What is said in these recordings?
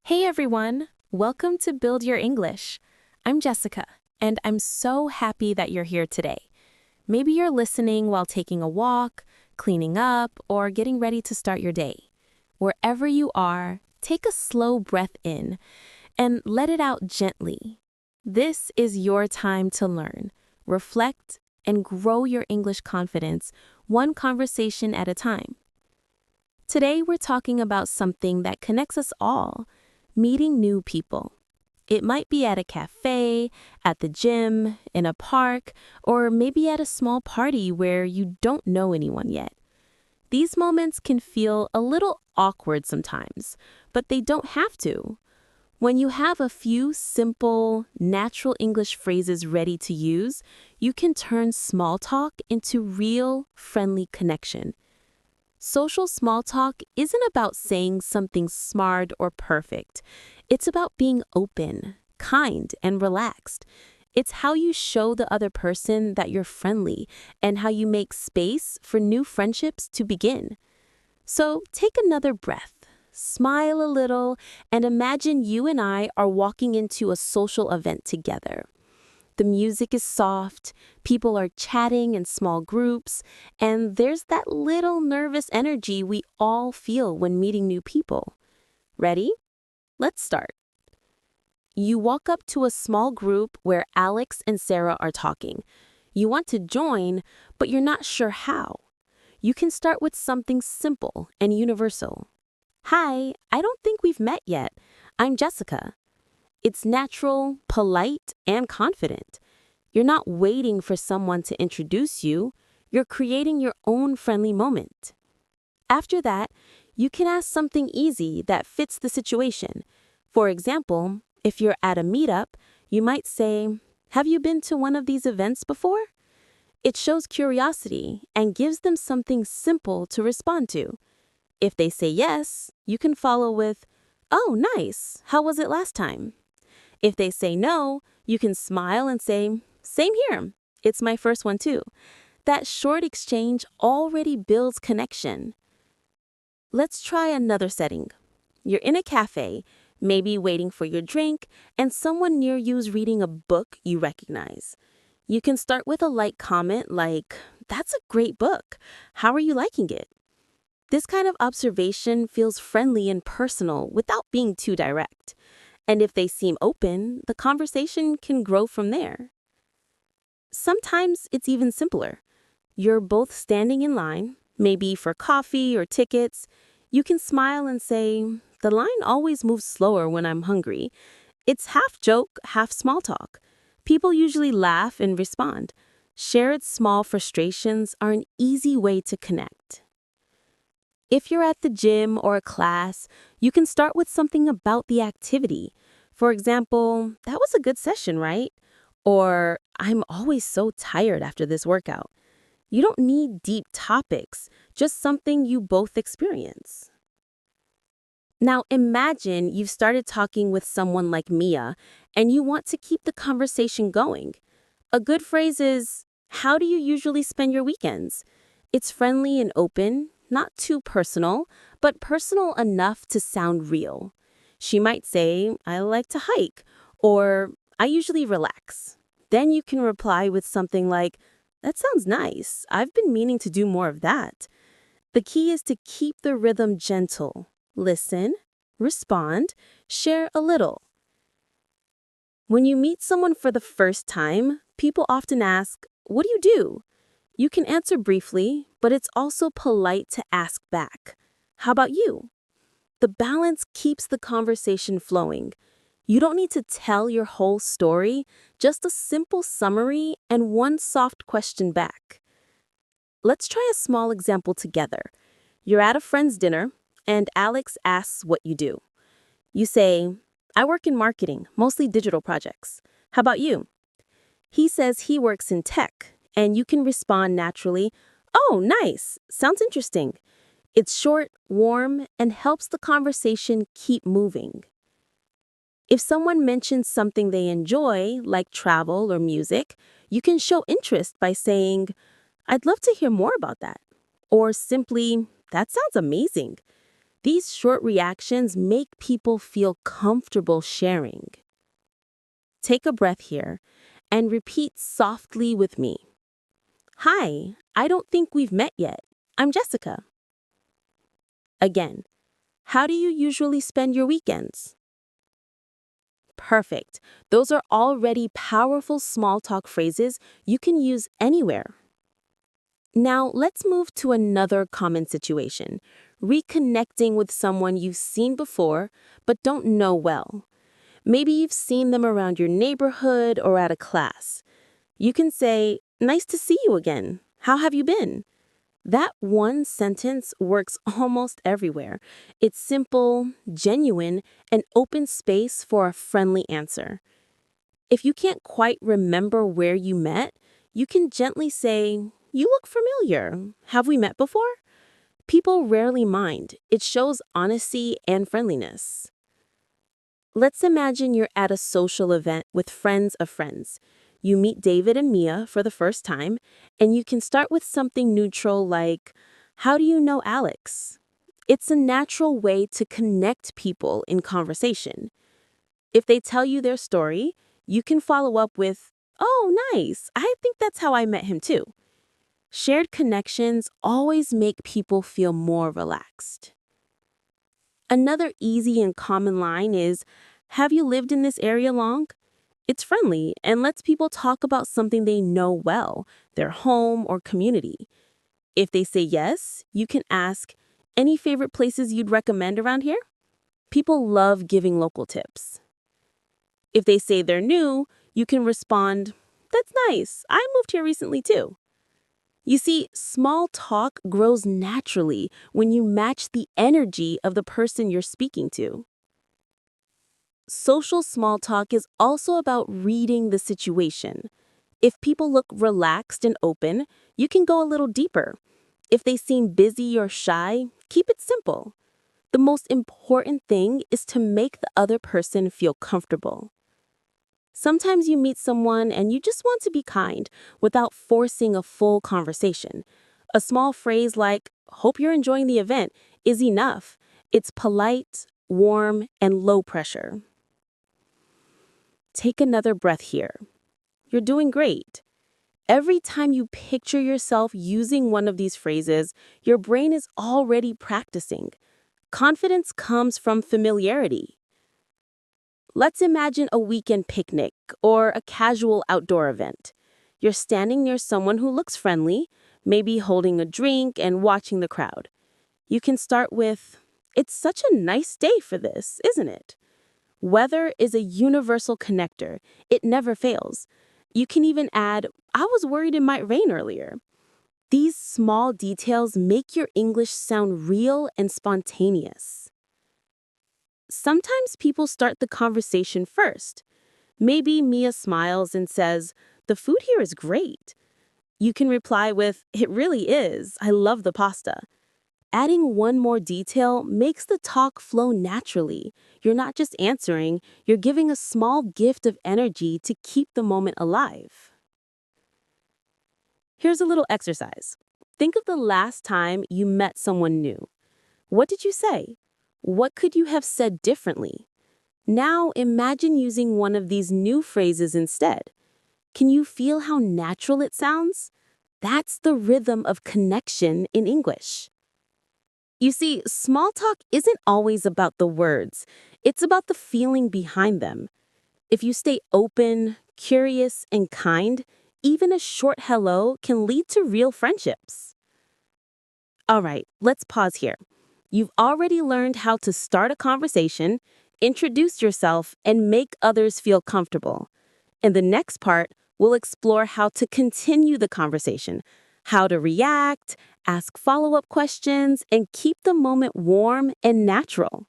Hey everyone, welcome to Build Your English. I'm Jessica, and I'm so happy that you're here today. Maybe you're listening while taking a walk, cleaning up, or getting ready to start your day. Wherever you are, take a slow breath in and let it out gently. This is your time to learn, reflect, and grow your English confidence one conversation at a time. Today we're talking about something that connects us all: meeting new people. It might be at a cafe, at the gym, in a park, or maybe at a small party where you don't know anyone yet. These moments can feel a little awkward sometimes, but they don't have to. When you have a few simple, natural English phrases ready to use, you can turn small talk into real, friendly connection. Social small talk isn't about saying something smart or perfect. It's about being open, kind, and relaxed. It's how you show the other person that you're friendly and how you make space for new friendships to begin. So take another breath, smile a little, and imagine you and I are walking into a social event together. The music is soft, people are chatting in small groups, and there's that little nervous energy we all feel when meeting new people. Ready? Let's start. You walk up to a small group where Alex and Sarah are talking. You want to join, but you're not sure how. You can start with something simple and universal. Hi, I don't think we've met yet. I'm Jessica. It's natural, polite, and confident. You're not waiting for someone to introduce you. You're creating your own friendly moment. After that, you can ask something easy that fits the situation. For example, if you're at a meetup, you might say, "Have you been to one of these events before?" It shows curiosity and gives them something simple to respond to. If they say yes, you can follow with, "Oh, nice. How was it last time?" If they say no, you can smile and say, "Same here. It's my first one too." That short exchange already builds connection. Let's try another setting. You're in a cafe, maybe waiting for your drink, and someone near you is reading a book you recognize. You can start with a light comment like, "That's a great book. How are you liking it?" This kind of observation feels friendly and personal without being too direct. And if they seem open, the conversation can grow from there. Sometimes it's even simpler. You're both standing in line, maybe for coffee or tickets. You can smile and say, "The line always moves slower when I'm hungry." It's half joke, half small talk. People usually laugh and respond. Shared small frustrations are an easy way to connect. If you're at the gym or a class, you can start with something about the activity. For example, "That was a good session, right?" Or, "I'm always so tired after this workout." You don't need deep topics, just something you both experience. Now imagine you've started talking with someone like Mia and you want to keep the conversation going. A good phrase is, "How do you usually spend your weekends?" It's friendly and open, not too personal, but personal enough to sound real. She might say, "I like to hike," or "I usually relax." Then you can reply with something like, "That sounds nice. I've been meaning to do more of that." The key is to keep the rhythm gentle. Listen, respond, share a little. When you meet someone for the first time, people often ask, "What do you do?" You can answer briefly, but it's also polite to ask back, "How about you?" The balance keeps the conversation flowing. You don't need to tell your whole story, just a simple summary and one soft question back. Let's try a small example together. You're at a friend's dinner, and Alex asks what you do. You say, "I work in marketing, mostly digital projects. How about you?" He says he works in tech, and you can respond naturally, "Oh, nice. Sounds interesting." It's short, warm, and helps the conversation keep moving. If someone mentions something they enjoy, like travel or music, you can show interest by saying, "I'd love to hear more about that." Or simply, "That sounds amazing." These short reactions make people feel comfortable sharing. Take a breath here and repeat softly with me. Hi, I don't think we've met yet. I'm Jessica. Again, how do you usually spend your weekends? Perfect. Those are already powerful small talk phrases you can use anywhere. Now, let's move to another common situation, reconnecting with someone you've seen before but don't know well. Maybe you've seen them around your neighborhood or at a class. You can say, "Nice to see you again. How have you been?" That one sentence works almost everywhere. It's simple, genuine, and opens space for a friendly answer. If you can't quite remember where you met, you can gently say, "You look familiar. Have we met before?" People rarely mind. It shows honesty and friendliness. Let's imagine you're at a social event with friends of friends. You meet David and Mia for the first time, and you can start with something neutral like, "How do you know Alex?" It's a natural way to connect people in conversation. If they tell you their story, you can follow up with, "Oh, nice. I think that's how I met him too." Shared connections always make people feel more relaxed. Another easy and common line is, "Have you lived in this area long?" It's friendly and lets people talk about something they know well, their home or community. If they say yes, you can ask, "Any favorite places you'd recommend around here?" People love giving local tips. If they say they're new, you can respond, "That's nice. I moved here recently too." You see, small talk grows naturally when you match the energy of the person you're speaking to. Social small talk is also about reading the situation. If people look relaxed and open, you can go a little deeper. If they seem busy or shy, keep it simple. The most important thing is to make the other person feel comfortable. Sometimes you meet someone and you just want to be kind without forcing a full conversation. A small phrase like, "Hope you're enjoying the event," is enough. It's polite, warm, and low pressure. Take another breath here. You're doing great. Every time you picture yourself using one of these phrases, your brain is already practicing. Confidence comes from familiarity. Let's imagine a weekend picnic or a casual outdoor event. You're standing near someone who looks friendly, maybe holding a drink and watching the crowd. You can start with, "It's such a nice day for this, isn't it?" Weather is a universal connector. It never fails. You can even add, "I was worried it might rain earlier." These small details make your English sound real and spontaneous. Sometimes people start the conversation first. Maybe Mia smiles and says, "The food here is great." You can reply with, "It really is. I love the pasta." Adding one more detail makes the talk flow naturally. You're not just answering, you're giving a small gift of energy to keep the moment alive. Here's a little exercise. Think of the last time you met someone new. What did you say? What could you have said differently? Now imagine using one of these new phrases instead. Can you feel how natural it sounds? That's the rhythm of connection in English. You see, small talk isn't always about the words. It's about the feeling behind them. If you stay open, curious, and kind, even a short hello can lead to real friendships. All right, let's pause here. You've already learned how to start a conversation, introduce yourself, and make others feel comfortable. In the next part, we'll explore how to continue the conversation, how to react, ask follow-up questions, and keep the moment warm and natural.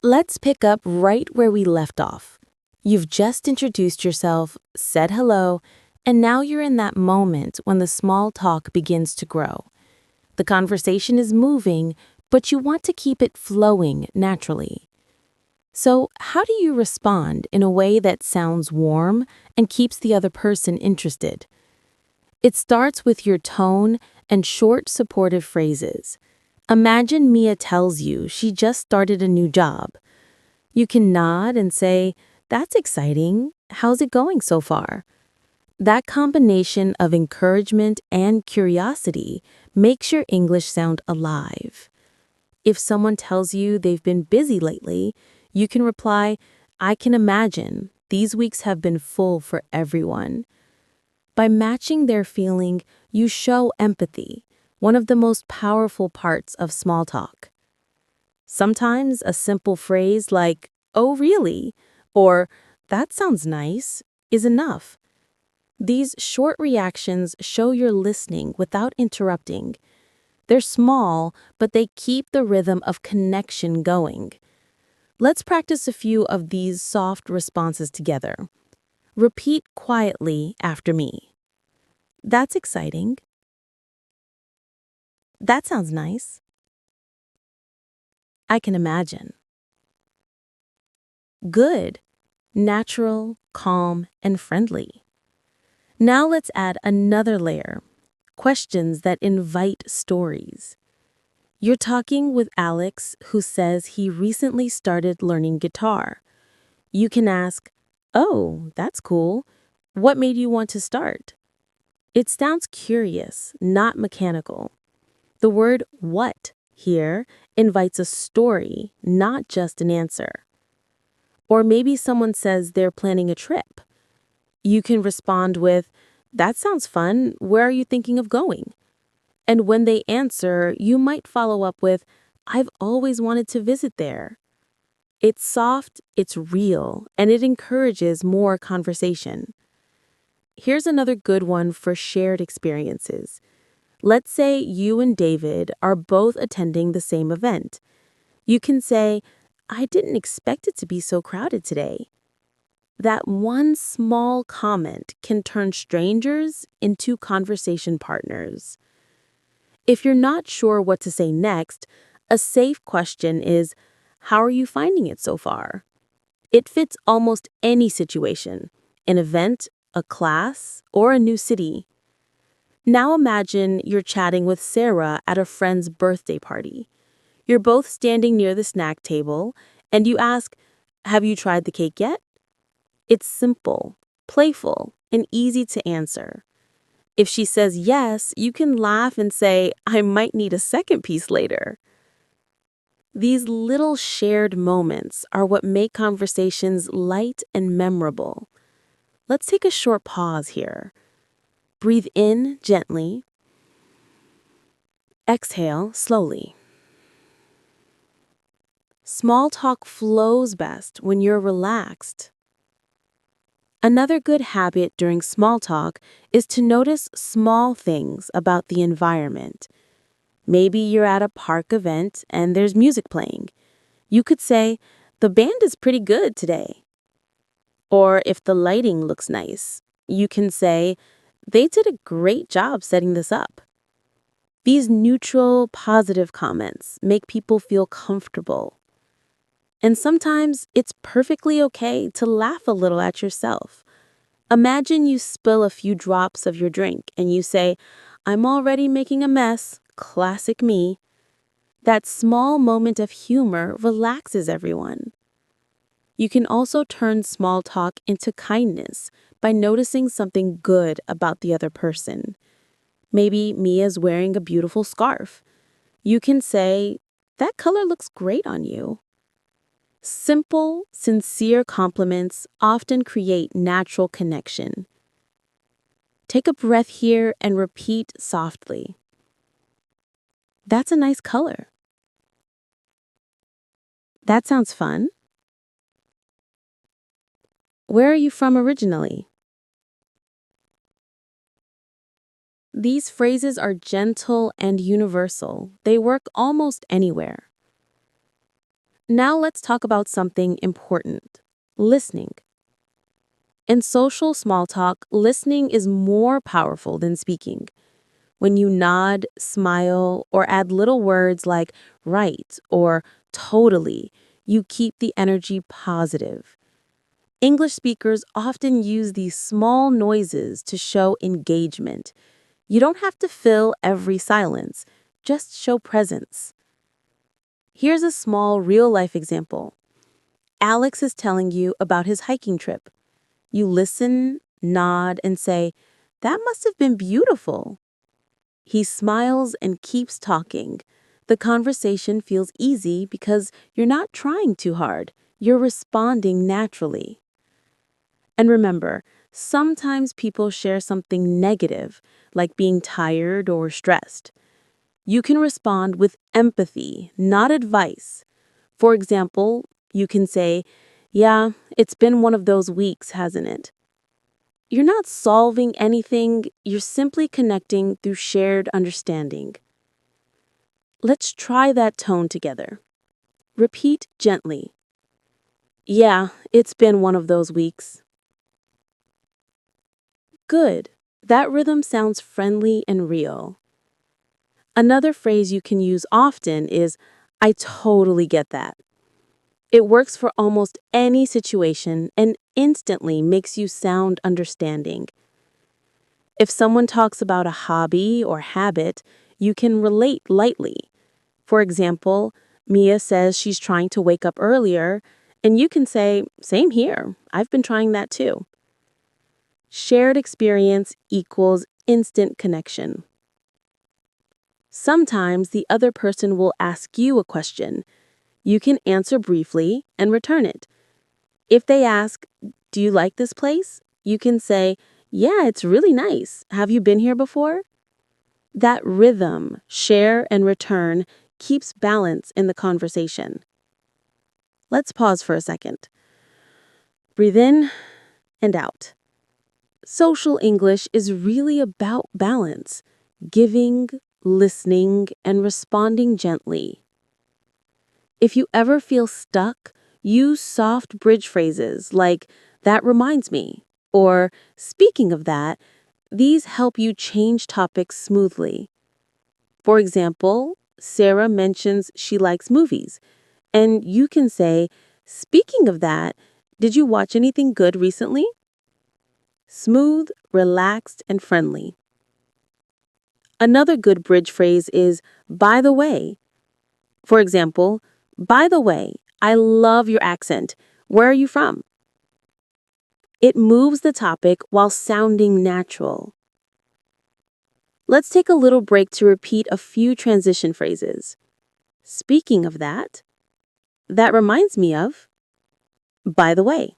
Let's pick up right where we left off. You've just introduced yourself, said hello, and now you're in that moment when the small talk begins to grow. The conversation is moving, but you want to keep it flowing naturally. So, how do you respond in a way that sounds warm and keeps the other person interested? It starts with your tone and short, supportive phrases. Imagine Mia tells you she just started a new job. You can nod and say, "That's exciting. How's it going so far?" That combination of encouragement and curiosity makes your English sound alive. If someone tells you they've been busy lately, you can reply, "I can imagine. These weeks have been full for everyone." By matching their feeling, you show empathy, one of the most powerful parts of small talk. Sometimes a simple phrase like, "Oh, really?" or "That sounds nice," is enough. These short reactions show you're listening without interrupting. They're small, but they keep the rhythm of connection going. Let's practice a few of these soft responses together. Repeat quietly after me. "That's exciting." "That sounds nice." "I can imagine." Good. Natural, calm, and friendly. Now let's add another layer. Questions that invite stories. You're talking with Alex, who says he recently started learning guitar. You can ask, "Oh, that's cool. What made you want to start?" It sounds curious, not mechanical. The word "what" here invites a story, not just an answer. Or maybe someone says they're planning a trip. You can respond with, "That sounds fun. Where are you thinking of going?" And when they answer, you might follow up with, "I've always wanted to visit there." It's soft, it's real, and it encourages more conversation. Here's another good one for shared experiences. Let's say you and David are both attending the same event. You can say, "I didn't expect it to be so crowded today." That one small comment can turn strangers into conversation partners. If you're not sure what to say next, a safe question is, "How are you finding it so far?" It fits almost any situation, an event, a class, or a new city. Now imagine you're chatting with Sarah at a friend's birthday party. You're both standing near the snack table, and you ask, "Have you tried the cake yet?" It's simple, playful, and easy to answer. If she says yes, you can laugh and say, "I might need a second piece later." These little shared moments are what make conversations light and memorable. Let's take a short pause here. Breathe in gently. Exhale slowly. Small talk flows best when you're relaxed. Another good habit during small talk is to notice small things about the environment. Maybe you're at a park event and there's music playing. You could say, "The band is pretty good today." Or if the lighting looks nice, you can say, "They did a great job setting this up." These neutral, positive comments make people feel comfortable. And sometimes it's perfectly okay to laugh a little at yourself. Imagine you spill a few drops of your drink and you say, "I'm already making a mess. Classic me." That small moment of humor relaxes everyone. You can also turn small talk into kindness by noticing something good about the other person. Maybe Mia's wearing a beautiful scarf. You can say, "That color looks great on you." Simple, sincere compliments often create natural connection. Take a breath here and repeat softly. "That's a nice color." "That sounds fun." "Where are you from originally?" These phrases are gentle and universal. They work almost anywhere. Now let's talk about something important: listening. In social small talk, listening is more powerful than speaking. When you nod, smile, or add little words like "right" or "totally," you keep the energy positive. English speakers often use these small noises to show engagement. You don't have to fill every silence, just show presence. Here's a small real-life example. Alex is telling you about his hiking trip. You listen, nod, and say, "That must have been beautiful." He smiles and keeps talking. The conversation feels easy because you're not trying too hard. You're responding naturally. And remember, sometimes people share something negative, like being tired or stressed. You can respond with empathy, not advice. For example, you can say, "Yeah, it's been one of those weeks, hasn't it?" You're not solving anything, you're simply connecting through shared understanding. Let's try that tone together. Repeat gently. "Yeah, it's been one of those weeks." Good. That rhythm sounds friendly and real. Another phrase you can use often is, "I totally get that." It works for almost any situation and instantly makes you sound understanding. If someone talks about a hobby or habit, you can relate lightly. For example, Mia says she's trying to wake up earlier, and you can say, "Same here. I've been trying that too." Shared experience equals instant connection. Sometimes the other person will ask you a question. You can answer briefly and return it. If they ask, "Do you like this place?" you can say, "Yeah, it's really nice. Have you been here before?" That rhythm, share and return, keeps balance in the conversation. Let's pause for a second. Breathe in and out. Social English is really about balance, giving, listening, and responding gently. If you ever feel stuck, use soft bridge phrases like, "That reminds me," or "Speaking of that." These help you change topics smoothly. For example, Sarah mentions she likes movies, and you can say, "Speaking of that, did you watch anything good recently?" Smooth, relaxed, and friendly. Another good bridge phrase is, "By the way." For example, "By the way, I love your accent. Where are you from?" It moves the topic while sounding natural. Let's take a little break to repeat a few transition phrases. Speaking of that, that reminds me of, by the way.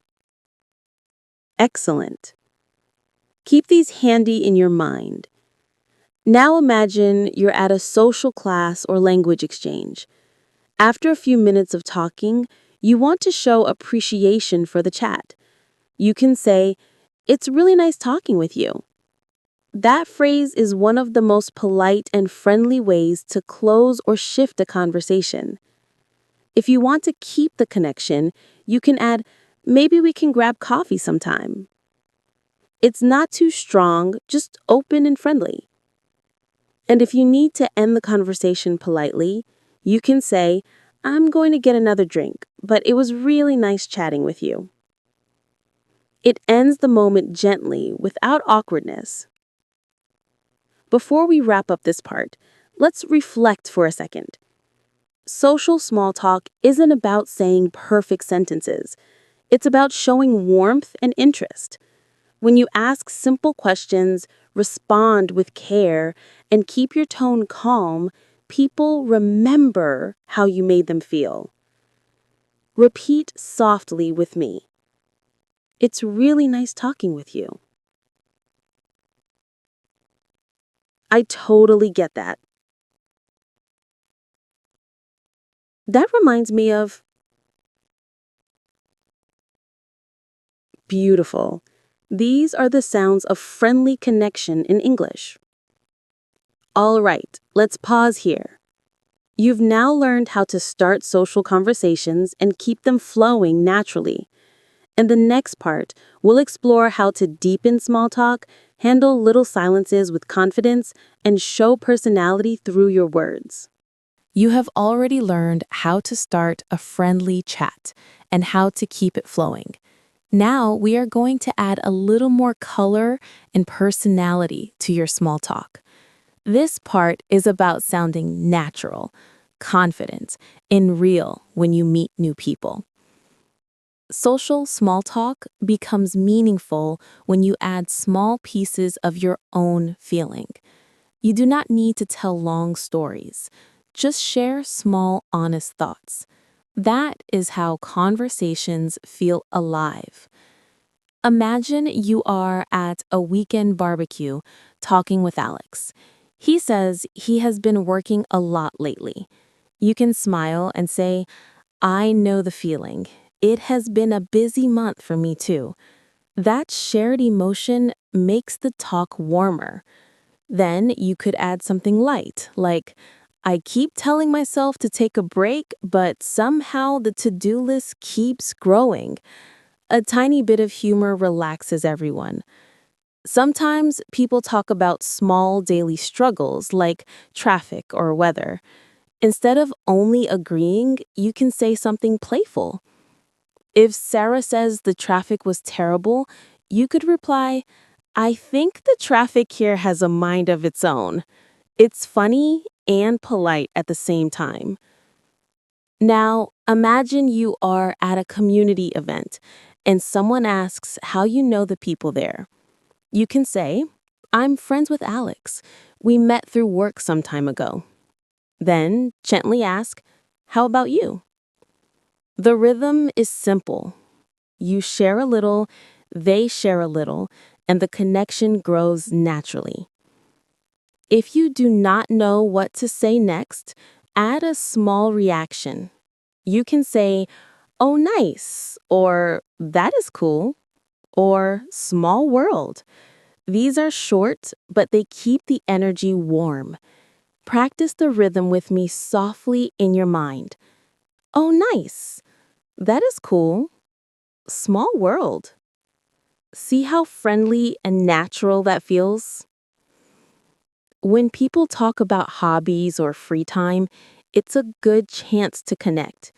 Excellent. Keep these handy in your mind. Now imagine you're at a social class or language exchange. After a few minutes of talking, you want to show appreciation for the chat. You can say, "It's really nice talking with you." That phrase is one of the most polite and friendly ways to close or shift a conversation. If you want to keep the connection, you can add, "Maybe we can grab coffee sometime." It's not too strong, just open and friendly. And if you need to end the conversation politely, you can say, "I'm going to get another drink, but it was really nice chatting with you." It ends the moment gently, without awkwardness. Before we wrap up this part, let's reflect for a second. Social small talk isn't about saying perfect sentences. It's about showing warmth and interest. When you ask simple questions, respond with care, and keep your tone calm, people remember how you made them feel. Repeat softly with me. "It's really nice talking with you." "I totally get that." "That reminds me of." Beautiful. These are the sounds of friendly connection in English. All right, let's pause here. You've now learned how to start social conversations and keep them flowing naturally. In the next part, we'll explore how to deepen small talk, handle little silences with confidence, and show personality through your words. You have already learned how to start a friendly chat and how to keep it flowing. Now we are going to add a little more color and personality to your small talk. This part is about sounding natural. confident, and real when you meet new people. Social small talk becomes meaningful when you add small pieces of your own feeling. You do not need to tell long stories. Just share small, honest thoughts. That is how conversations feel alive. Imagine you are at a weekend barbecue talking with Alex. He says he has been working a lot lately. You can smile and say, I know the feeling. It has been a busy month for me too. That shared emotion makes the talk warmer. Then you could add something light, like, I keep telling myself to take a break, but somehow the to-do list keeps growing. A tiny bit of humor relaxes everyone. Sometimes people talk about small daily struggles like traffic or weather. Instead of only agreeing, you can say something playful. If Sarah says the traffic was terrible, you could reply, I think the traffic here has a mind of its own. It's funny and polite at the same time. Now, imagine you are at a community event and someone asks how you know the people there. You can say, I'm friends with Alex. We met through work some time ago. Then gently ask, how about you? The rhythm is simple. You share a little, they share a little, and the connection grows naturally. If you do not know what to say next, add a small reaction. You can say, oh, nice, or that is cool, or small world. These are short, but they keep the energy warm. Practice the rhythm with me softly in your mind. Oh, nice. That is cool. Small world. See how friendly and natural that feels? When people talk about hobbies or free time, it's a good chance to connect.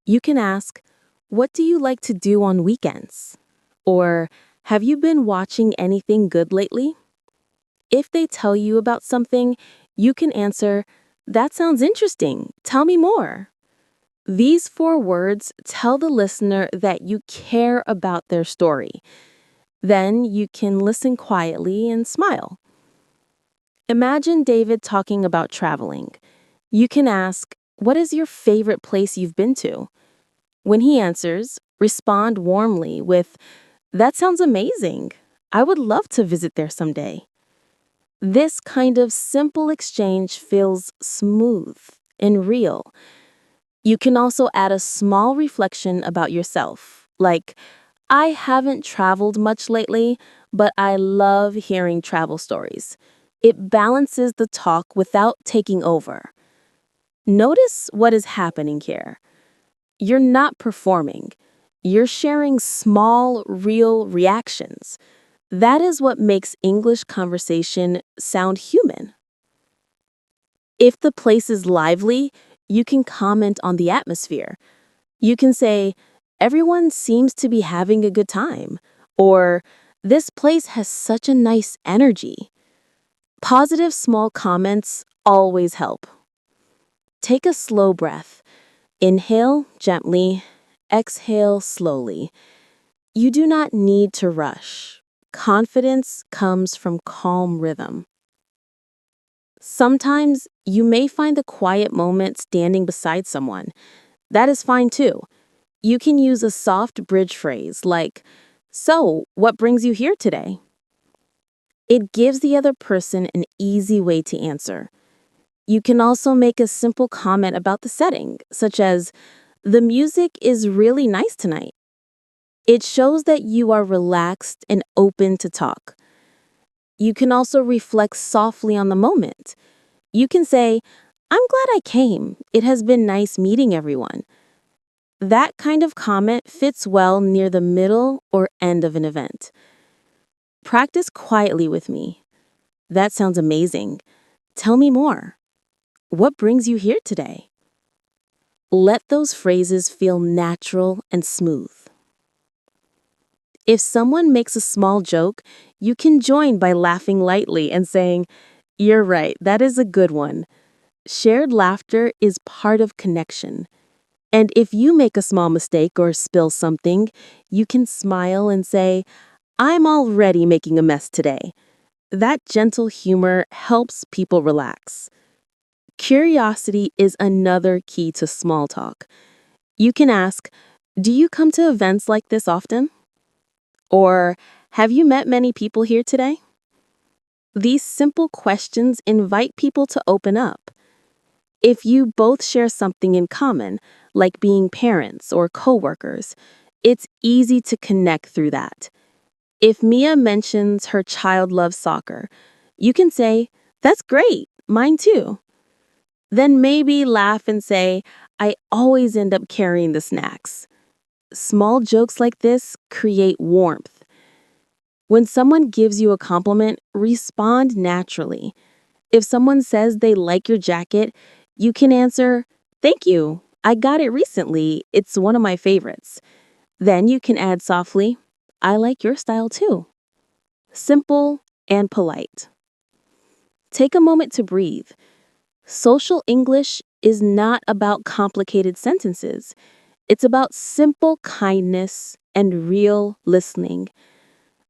You can ask, what do you like to do on weekends? Or, have you been watching anything good lately? If they tell you about something, you can answer, that sounds interesting. Tell me more. These 4 words tell the listener that you care about their story. Then you can listen quietly and smile. Imagine David talking about traveling. You can ask, what is your favorite place you've been to? When he answers, respond warmly with, that sounds amazing. I would love to visit there someday. This kind of simple exchange feels smooth and real. You can also add a small reflection about yourself, like, I haven't traveled much lately, but I love hearing travel stories. It balances the talk without taking over. Notice what is happening here. You're not performing. You're sharing small, real reactions. That is what makes English conversation sound human. If the place is lively, you can comment on the atmosphere. You can say, everyone seems to be having a good time, or this place has such a nice energy. Positive small comments always help. Take a slow breath. Inhale gently, exhale slowly. You do not need to rush. Confidence comes from calm rhythm. Sometimes you may find a quiet moment standing beside someone. That is fine too. You can use a soft bridge phrase like, so, what brings you here today? It gives the other person an easy way to answer. You can also make a simple comment about the setting, such as, the music is really nice tonight. It shows that you are relaxed and open to talk. You can also reflect softly on the moment. You can say, I'm glad I came. It has been nice meeting everyone. That kind of comment fits well near the middle or end of an event. Practice quietly with me. That sounds amazing. Tell me more. What brings you here today? Let those phrases feel natural and smooth. If someone makes a small joke, you can join by laughing lightly and saying, you're right, that is a good one. Shared laughter is part of connection. And if you make a small mistake or spill something, you can smile and say, I'm already making a mess today. That gentle humor helps people relax. Curiosity is another key to small talk. You can ask, do you come to events like this often? Or, have you met many people here today? These simple questions invite people to open up. If you both share something in common, like being parents or coworkers, it's easy to connect through that. If Mia mentions her child loves soccer, you can say, that's great, mine too. Then maybe laugh and say, I always end up carrying the snacks. Small jokes like this create warmth. When someone gives you a compliment, respond naturally. If someone says they like your jacket, you can answer, thank you. I got it recently. It's one of my favorites. Then you can add softly, I like your style too. Simple and polite. Take a moment to breathe. Social English is not about complicated sentences. It's about simple kindness and real listening.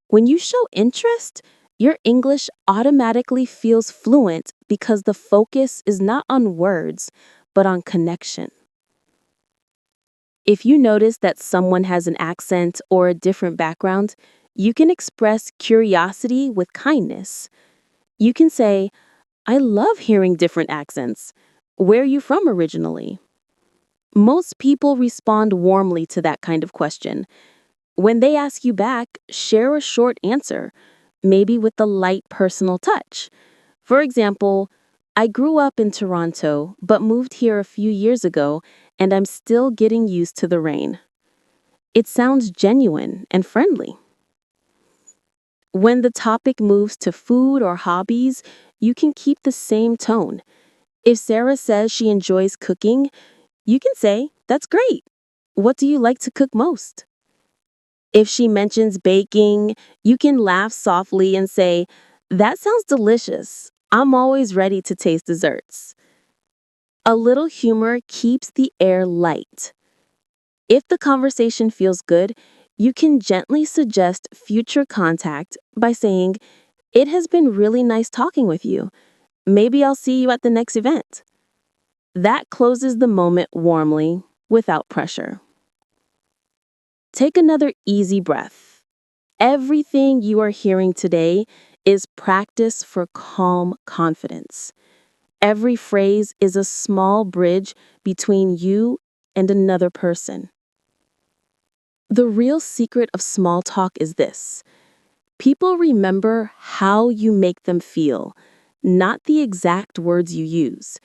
When you show interest, your English automatically feels fluent because the focus is not on words, but on connection. If you notice that someone has an accent or a different background, you can express curiosity with kindness. You can say, I love hearing different accents. Where are you from originally? Most people respond warmly to that kind of question. When they ask you back, share a short answer, maybe with a light personal touch. For example, I grew up in Toronto, but moved here a few years ago, and I'm still getting used to the rain. It sounds genuine and friendly. When the topic moves to food or hobbies, you can keep the same tone. If Sarah says she enjoys cooking, you can say, that's great. What do you like to cook most? If she mentions baking, you can laugh softly and say, that sounds delicious. I'm always ready to taste desserts. A little humor keeps the air light. If the conversation feels good, you can gently suggest future contact by saying, it has been really nice talking with you. Maybe I'll see you at the next event. That closes the moment warmly, without pressure. Take another easy breath. Everything you are hearing today is practice for calm confidence. Every phrase is a small bridge between you and another person. The real secret of small talk is this. People remember how you make them feel, not the exact words you use.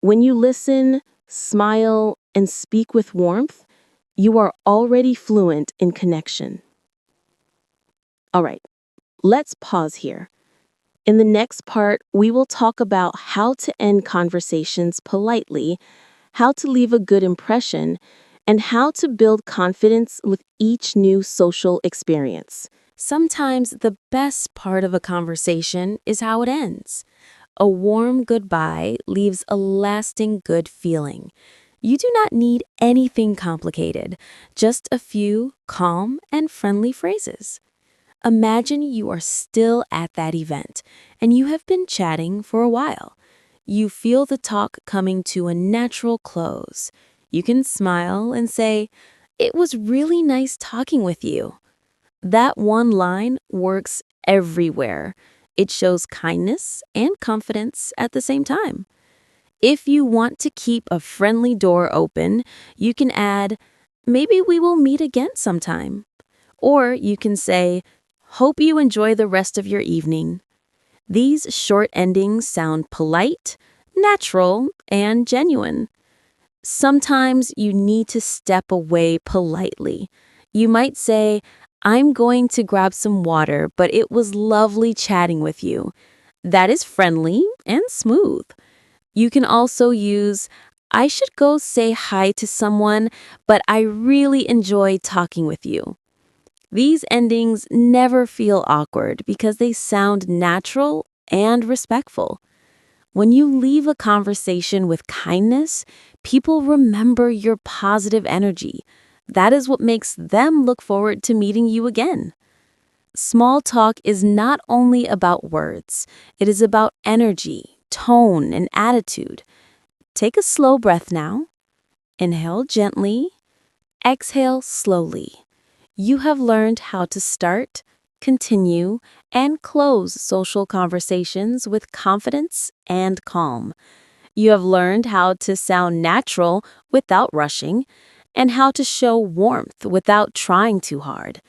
When you listen, smile, and speak with warmth, you are already fluent in connection. All right, let's pause here. In the next part, we will talk about how to end conversations politely, how to leave a good impression, and how to build confidence with each new social experience. Sometimes the best part of a conversation is how it ends. A warm goodbye leaves a lasting good feeling. You do not need anything complicated, just a few calm and friendly phrases. Imagine you are still at that event, and you have been chatting for a while. You feel the talk coming to a natural close. You can smile and say, it was really nice talking with you. That one line works everywhere. It shows kindness and confidence at the same time. If you want to keep a friendly door open, you can add, maybe we will meet again sometime. Or you can say, hope you enjoy the rest of your evening. These short endings sound polite, natural, and genuine. Sometimes you need to step away politely. You might say, I'm going to grab some water, but it was lovely chatting with you. That is friendly and smooth. You can also use, I should go say hi to someone, but I really enjoyed talking with you. These endings never feel awkward because they sound natural and respectful. When you leave a conversation with kindness, people remember your positive energy. That is what makes them look forward to meeting you again. Small talk is not only about words, it is about energy, tone, and attitude. Take a slow breath now. Inhale gently, exhale slowly. You have learned how to start, continue, and close social conversations with confidence and calm. You have learned how to sound natural without rushing, and how to show warmth without trying too hard.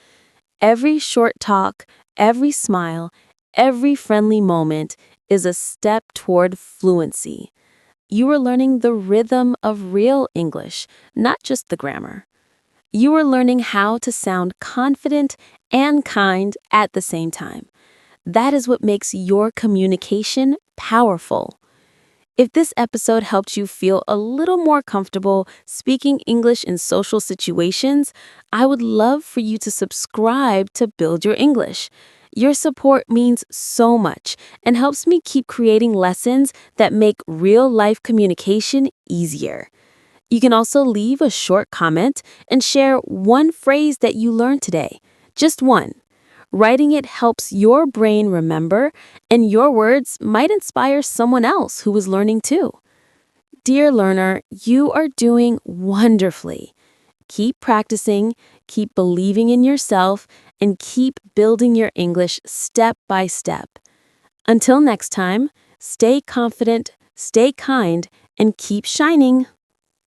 Every short talk, every smile, every friendly moment is a step toward fluency. You are learning the rhythm of real English, not just the grammar. You are learning how to sound confident and kind at the same time. That is what makes your communication powerful. If this episode helped you feel a little more comfortable speaking English in social situations, I would love for you to subscribe to Build Your English. Your support means so much and helps me keep creating lessons that make real-life communication easier. You can also leave a short comment and share one phrase that you learned today. Just one. Writing it helps your brain remember, and your words might inspire someone else who is learning too. Dear learner, you are doing wonderfully. Keep practicing, keep believing in yourself, and keep building your English step by step. Until next time, stay confident, stay kind, and keep shining.